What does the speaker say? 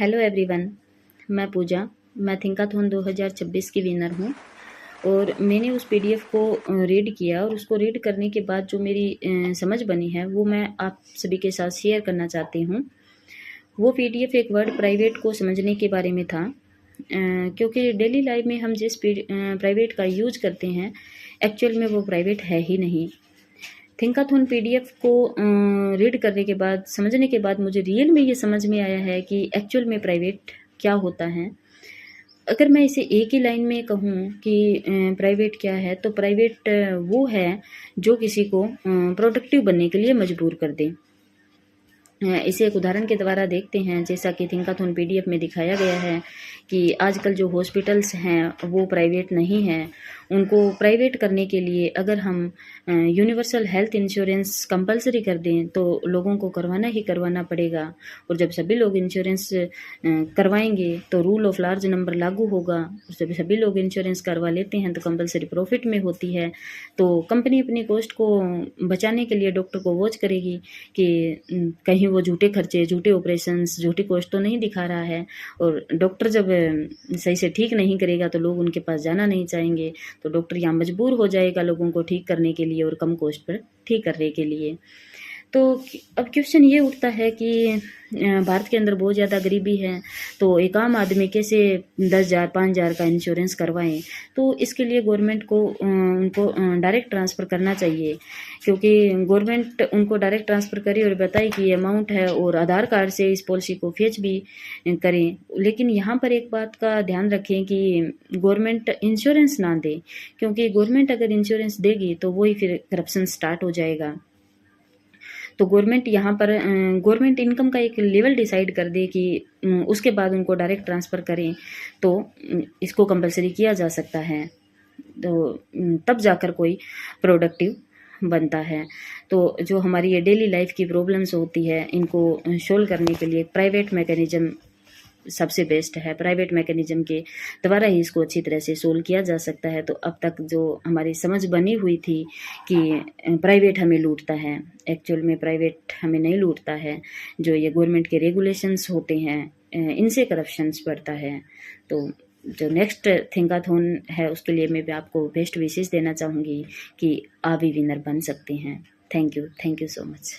Hello everyone, मैं पूजा। मैं थिंकाथॉन 2026 की विनर हूँ और मैंने उस पीडीएफ को रीड किया और उसको रीड करने के बाद जो मेरी समझ बनी है वो मैं आप सभी के साथ शेयर करना चाहती हूँ। वो पीडीएफ एक वर्ड प्राइवेट को समझने के बारे में था, क्योंकि डेली लाइफ में हम जिस प्राइवेट का यूज करते हैं एक्चुअल में वो प्राइवेट है ही नहीं। थिंकाथॉन पीडीएफ को रीड करने के बाद, समझने के बाद मुझे रियल में ये समझ में आया है कि एक्चुअल में प्राइवेट क्या होता है। अगर मैं इसे एक ही लाइन में कहूँ कि प्राइवेट क्या है, तो प्राइवेट वो है जो किसी को प्रोडक्टिव बनने के लिए मजबूर कर दे। इसे एक उदाहरण के द्वारा देखते हैं। जैसा कि थिंकाथॉन पीडीएफ में दिखाया गया है कि आजकल जो हॉस्पिटल्स हैं वो प्राइवेट नहीं हैं। उनको प्राइवेट करने के लिए अगर हम यूनिवर्सल हेल्थ इंश्योरेंस कंपलसरी कर दें तो लोगों को करवाना ही करवाना पड़ेगा। और जब सभी लोग इंश्योरेंस करवाएंगे तो रूल ऑफ लार्ज नंबर लागू होगा। और जब सभी लोग इंश्योरेंस करवा लेते हैं तो कंपलसरी प्रॉफिट में होती है। तो कंपनी अपनी कॉस्ट को बचाने के लिए डॉक्टर को वॉच करेगी कि कहीं वो झूठे खर्चे, झूठे ऑपरेशंस, झूठी कॉस्ट तो नहीं दिखा रहा है। और डॉक्टर जब सही से ठीक नहीं करेगा तो लोग उनके पास जाना नहीं चाहेंगे। तो डॉक्टर यहाँ मजबूर हो जाएगा लोगों को ठीक करने के लिए और कम कॉस्ट पर ठीक करने के लिए। तो अब क्वेश्चन ये उठता है कि भारत के अंदर बहुत ज़्यादा गरीबी है, तो एक आम आदमी कैसे 10,000 5,000 का इंश्योरेंस करवाएं। तो इसके लिए गवर्नमेंट को उनको डायरेक्ट ट्रांसफ़र करना चाहिए, क्योंकि गवर्नमेंट उनको डायरेक्ट ट्रांसफ़र करे और बताए कि ये अमाउंट है और आधार कार्ड से इस पॉलिसी को फेच भी करें। लेकिन यहाँ पर एक बात का ध्यान रखें कि गवर्नमेंट इंश्योरेंस ना दे, क्योंकि गवर्नमेंट अगर इंश्योरेंस देगी तो वही फिर करप्शन स्टार्ट हो जाएगा। तो गवर्नमेंट यहाँ पर गवर्नमेंट इनकम का एक लेवल डिसाइड कर दे कि उसके बाद उनको डायरेक्ट ट्रांसफ़र करें तो इसको कंपलसरी किया जा सकता है। तो तब जाकर कोई प्रोडक्टिव बनता है। तो जो हमारी ये डेली लाइफ की प्रॉब्लम्स होती है इनको सोल्व करने के लिए प्राइवेट मैकेनिज्म सबसे बेस्ट है। प्राइवेट मैकेनिज्म के द्वारा ही इसको अच्छी तरह से सोल्व किया जा सकता है। तो अब तक जो हमारी समझ बनी हुई थी कि प्राइवेट हमें लूटता है, एक्चुअल में प्राइवेट हमें नहीं लूटता है। जो ये गवर्नमेंट के रेगुलेशंस होते हैं इनसे करप्शंस बढ़ता है। तो जो नेक्स्ट थिंकाथॉन है उसके लिए मैं भी आपको बेस्ट विशेस देना चाहूँगी कि आप भी विनर बन सकते हैं। Thank you so much.